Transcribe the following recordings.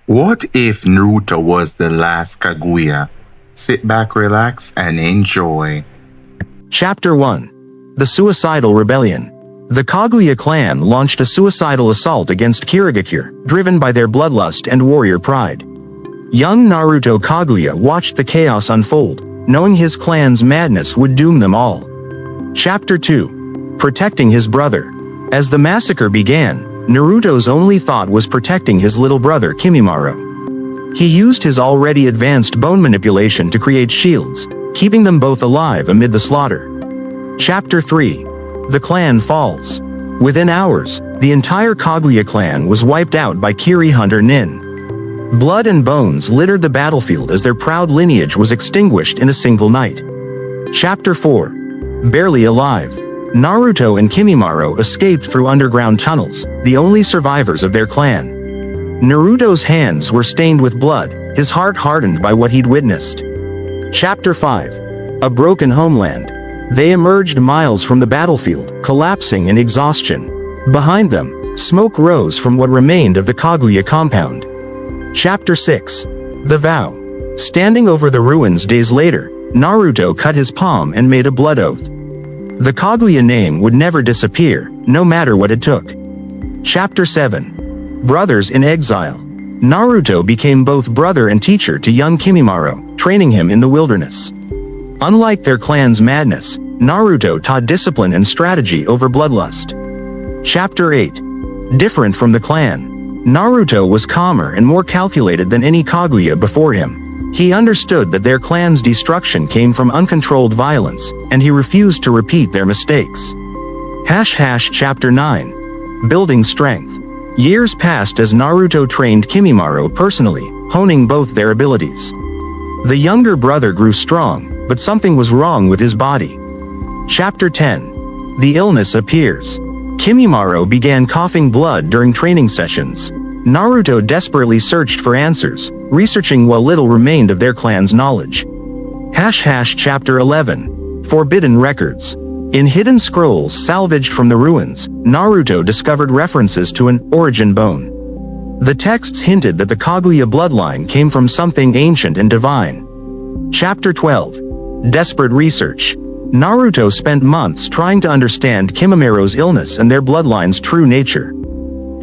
What if Naruto was the last Kaguya? Sit back, relax, and enjoy. Chapter 1. The Suicidal Rebellion. The Kaguya clan launched a suicidal assault against Kirigakure, driven by their bloodlust and warrior pride. Young Naruto Kaguya watched the chaos unfold, knowing his clan's madness would doom them all. Chapter 2. Protecting his brother. As the massacre began, Naruto's only thought was protecting his little brother Kimimaro. He used his already advanced bone manipulation to create shields, keeping them both alive amid the slaughter. Chapter 3. The clan falls. Within hours, the entire Kaguya clan was wiped out by Kiri Hunter Nin. Blood and bones littered the battlefield as their proud lineage was extinguished in a single night. Chapter 4. Barely alive. Naruto and Kimimaro escaped through underground tunnels, the only survivors of their clan. Naruto's hands were stained with blood, his heart hardened by what he'd witnessed. Chapter 5. A broken homeland. They emerged miles from the battlefield, collapsing in exhaustion. Behind them, smoke rose from what remained of the Kaguya compound. Chapter 6. The Vow. Standing over the ruins days later, Naruto cut his palm and made a blood oath. The Kaguya name would never disappear, no matter what it took. Chapter 7. Brothers in Exile. Naruto became both brother and teacher to young Kimimaro, training him in the wilderness. Unlike their clan's madness, Naruto taught discipline and strategy over bloodlust. Chapter 8. Different from the clan. Naruto was calmer and more calculated than any Kaguya before him. He understood that their clan's destruction came from uncontrolled violence, and he refused to repeat their mistakes. Chapter 9. Building Strength. Years passed as Naruto trained Kimimaro personally, honing both their abilities. The younger brother grew strong, but something was wrong with his body. Chapter 10. The illness appears. Kimimaro began coughing blood during training sessions. Naruto desperately searched for answers, researching what little remained of their clan's knowledge. Chapter 11. Forbidden Records. In hidden scrolls salvaged from the ruins, Naruto discovered references to an origin bone. The texts hinted that the Kaguya bloodline came from something ancient and divine. Chapter 12. Desperate Research. Naruto spent months trying to understand Kimimaro's illness and their bloodline's true nature.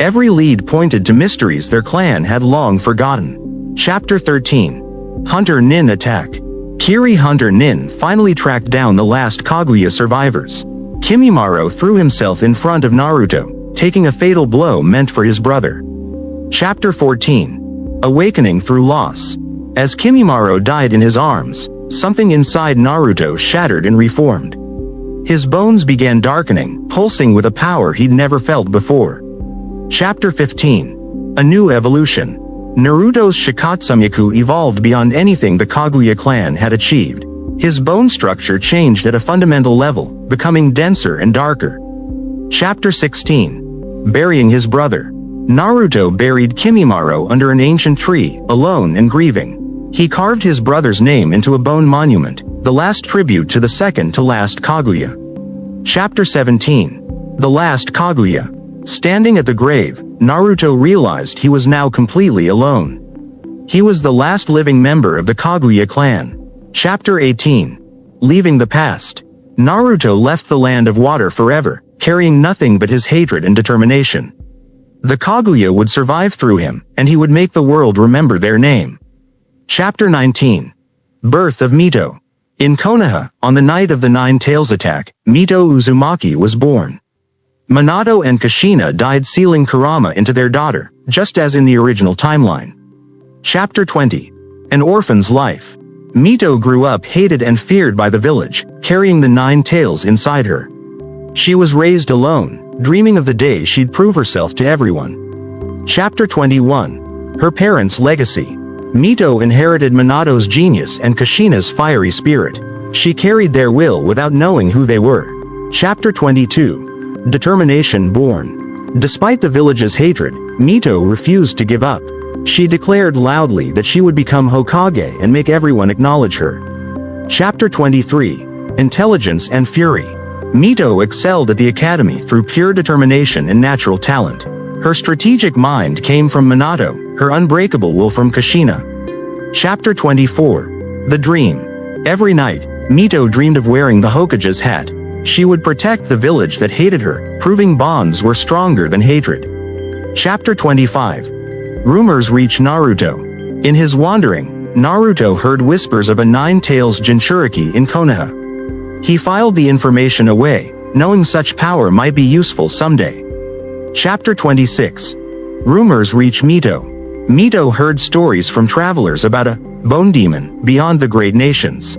Every lead pointed to mysteries their clan had long forgotten. Chapter 13. Hunter Nin Attack. Kiri Hunter Nin finally tracked down the last Kaguya survivors. Kimimaro threw himself in front of Naruto, taking a fatal blow meant for his brother. Chapter 14. Awakening Through Loss. As Kimimaro died in his arms, something inside Naruto shattered and reformed. His bones began darkening, pulsing with a power he'd never felt before. Chapter 15. A New Evolution. Naruto's Shikatsumiku evolved beyond anything the Kaguya clan had achieved. His bone structure changed at a fundamental level, becoming denser and darker. Chapter 16. Burying his brother. Naruto buried Kimimaro under an ancient tree, alone and grieving. He carved his brother's name into a bone monument, the last tribute to the second-to-last Kaguya. Chapter 17. The Last Kaguya. Standing at the grave, Naruto realized he was now completely alone. He was the last living member of the Kaguya clan. Chapter 18. Leaving the Past. Naruto left the land of water forever, carrying nothing but his hatred and determination. The Kaguya would survive through him, and he would make the world remember their name. Chapter 19. Birth of Mito. In Konoha, on the night of the Nine Tails attack, Mito Uzumaki was born. Minato and Kushina died sealing Kurama into their daughter, just as in the original timeline. Chapter 20. An Orphan's Life. Mito grew up hated and feared by the village, carrying the Nine Tails inside her. She was raised alone, dreaming of the day she'd prove herself to everyone. Chapter 21. Her Parents' Legacy. Mito inherited Minato's genius and Kushina's fiery spirit. She carried their will without knowing who they were. Chapter 22. Determination Born. Despite the village's hatred, Mito refused to give up. She declared loudly that she would become Hokage and make everyone acknowledge her. Chapter 23. Intelligence and Fury. Mito excelled at the academy through pure determination and natural talent. Her strategic mind came from Minato, her unbreakable will from Kushina. Chapter 24. The Dream. Every night, Mito dreamed of wearing the Hokage's hat. She would protect the village that hated her, proving bonds were stronger than hatred. Chapter 25. Rumors reach Naruto. In his wandering, Naruto heard whispers of a nine-tails Jinchuriki in Konoha. He filed the information away, knowing such power might be useful someday. Chapter 26. Rumors reach Mito. Mito heard stories from travelers about a bone demon beyond the great nations.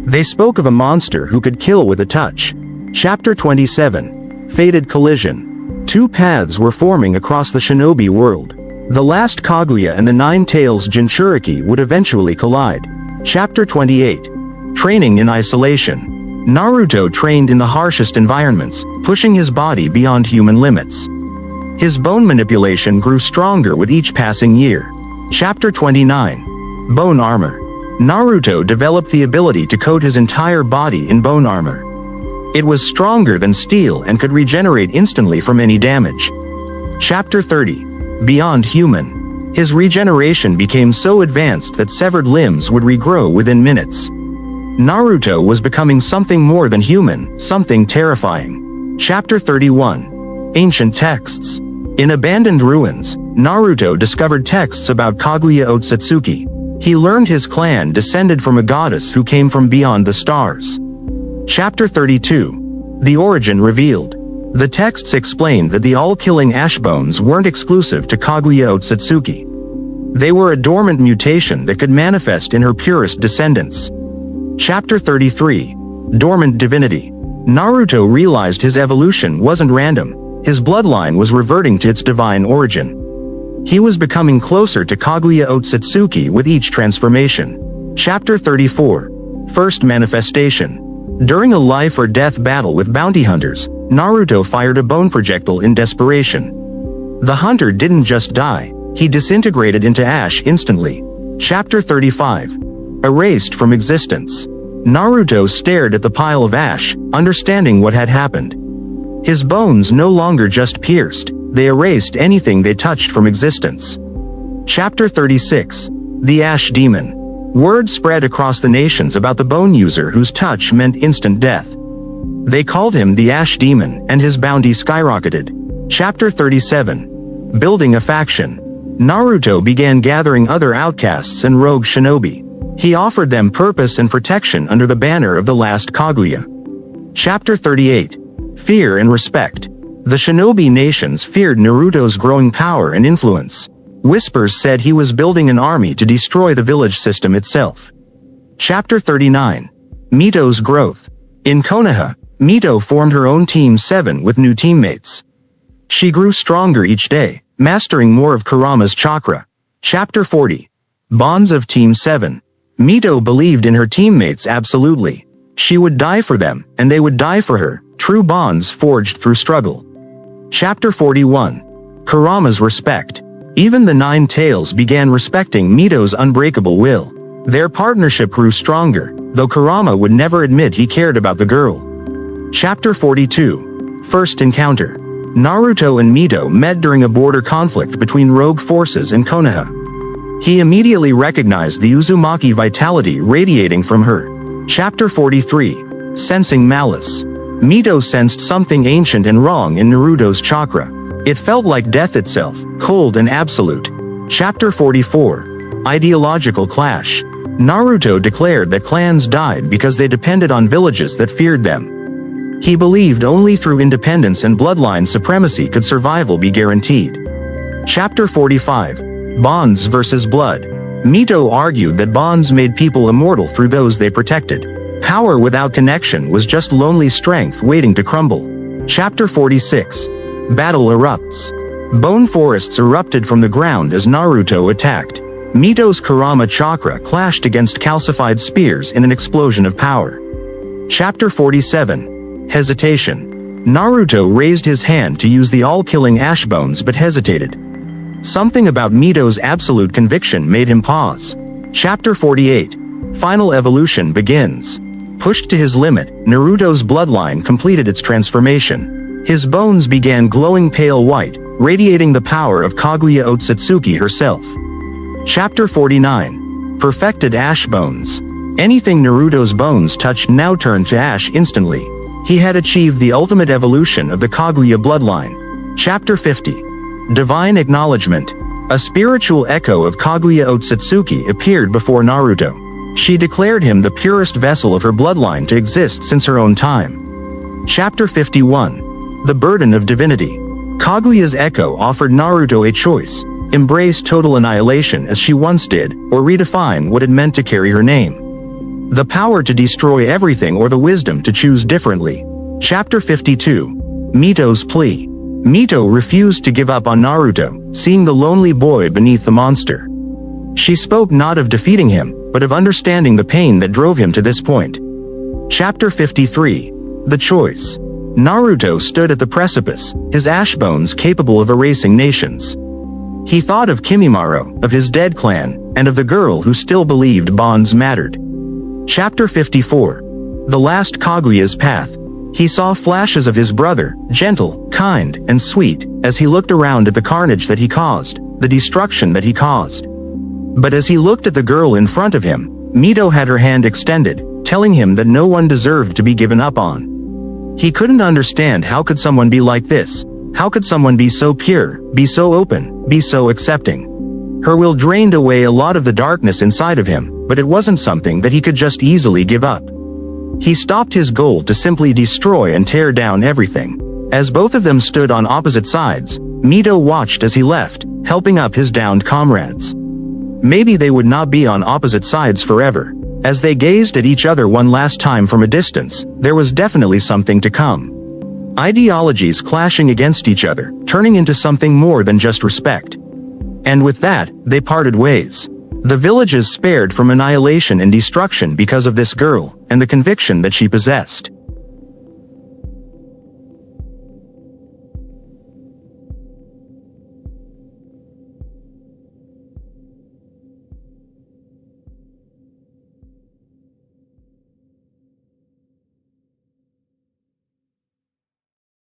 They spoke of a monster who could kill with a touch. Chapter 27. Fated Collision. Two paths were forming across the shinobi world. The last Kaguya and the nine-tails Jinchuriki would eventually collide. Chapter 28. Training in Isolation. Naruto trained in the harshest environments, pushing his body beyond human limits. His bone manipulation grew stronger with each passing year. Chapter 29. Bone Armor. Naruto developed the ability to coat his entire body in bone armor. It was stronger than steel and could regenerate instantly from any damage. Chapter 30. Beyond Human. His regeneration became so advanced that severed limbs would regrow within minutes. Naruto was becoming something more than human, something terrifying. Chapter 31. Ancient Texts. In abandoned ruins, Naruto discovered texts about Kaguya Otsutsuki. He learned his clan descended from a goddess who came from beyond the stars. Chapter 32. The Origin Revealed. The texts explained that the all-killing Ashbones weren't exclusive to Kaguya Otsutsuki. They were a dormant mutation that could manifest in her purest descendants. Chapter 33. Dormant Divinity. Naruto realized his evolution wasn't random. His bloodline was reverting to its divine origin. He was becoming closer to Kaguya Otsutsuki with each transformation. Chapter 34. First Manifestation. During a life-or-death battle with bounty hunters, Naruto fired a bone projectile in desperation. The hunter didn't just die, he disintegrated into ash instantly. Chapter 35. Erased from Existence. Naruto stared at the pile of ash, understanding what had happened. His bones no longer just pierced, they erased anything they touched from existence. Chapter 36. The Ash Demon. Word spread across the nations about the bone user whose touch meant instant death. They called him the Ash Demon, and his bounty skyrocketed. Chapter 37. Building a Faction. Naruto began gathering other outcasts and rogue shinobi. He offered them purpose and protection under the banner of the last Kaguya. Chapter 38. Fear and Respect. The shinobi nations feared Naruto's growing power and influence. Whispers said he was building an army to destroy the village system itself. Chapter 39. Mito's Growth. In Konoha, Mito formed her own Team 7 with new teammates. She grew stronger each day, mastering more of Kurama's chakra. Chapter 40. Bonds of Team 7. Mito believed in her teammates absolutely. She would die for them, and they would die for her, true bonds forged through struggle. Chapter 41. Kurama's Respect. Even the Nine Tails began respecting Mito's unbreakable will. Their partnership grew stronger, though Kurama would never admit he cared about the girl. Chapter 42. First Encounter. Naruto and Mito met during a border conflict between rogue forces in Konoha. He immediately recognized the Uzumaki vitality radiating from her. Chapter 43. Sensing Malice. Mito sensed something ancient and wrong in Naruto's chakra. It felt like death itself, cold and absolute. Chapter 44. Ideological Clash. Naruto declared that clans died because they depended on villages that feared them. He believed only through independence and bloodline supremacy could survival be guaranteed. Chapter 45. Bonds versus Blood. Mito argued that bonds made people immortal through those they protected. Power without connection was just lonely strength waiting to crumble. Chapter 46. Battle Erupts. Bone forests erupted from the ground as Naruto attacked. Mito's Kurama chakra clashed against calcified spears in an explosion of power. Chapter 47. Hesitation. Naruto raised his hand to use the all-killing Ashbones but hesitated. Something about Mito's absolute conviction made him pause. Chapter 48. Final Evolution begins. Pushed to his limit, Naruto's bloodline completed its transformation. His bones began glowing pale white, radiating the power of Kaguya Otsutsuki herself. Chapter 49. Perfected Ash Bones. Anything Naruto's bones touched now turned to ash instantly. He had achieved the ultimate evolution of the Kaguya bloodline. Chapter 50. Divine Acknowledgement. A spiritual echo of Kaguya Otsutsuki appeared before Naruto. She declared him the purest vessel of her bloodline to exist since her own time. Chapter 51. The Burden of Divinity. Kaguya's echo offered Naruto a choice: embrace total annihilation as she once did, or redefine what it meant to carry her name. The power to destroy everything or the wisdom to choose differently. Chapter 52. Mito's Plea. Mito refused to give up on Naruto, seeing the lonely boy beneath the monster. She spoke not of defeating him, but of understanding the pain that drove him to this point. Chapter 53. The Choice. Naruto stood at the precipice, his ash bones capable of erasing nations. He thought of Kimimaro, of his dead clan, and of the girl who still believed bonds mattered. Chapter 54. The Last Kaguya's Path. He saw flashes of his brother, gentle, kind, and sweet, as he looked around at the carnage that he caused, the destruction that he caused. But as he looked at the girl in front of him, Mito had her hand extended, telling him that no one deserved to be given up on. He couldn't understand how could someone be like this. How could someone be so pure, be so open, be so accepting? Her will drained away a lot of the darkness inside of him, but it wasn't something that he could just easily give up. He stopped his goal to simply destroy and tear down everything. As both of them stood on opposite sides, Mito watched as he left, helping up his downed comrades. Maybe they would not be on opposite sides forever. As they gazed at each other one last time from a distance, there was definitely something to come. Ideologies clashing against each other, turning into something more than just respect. And with that, they parted ways. The villages spared from annihilation and destruction because of this girl, and the conviction that she possessed.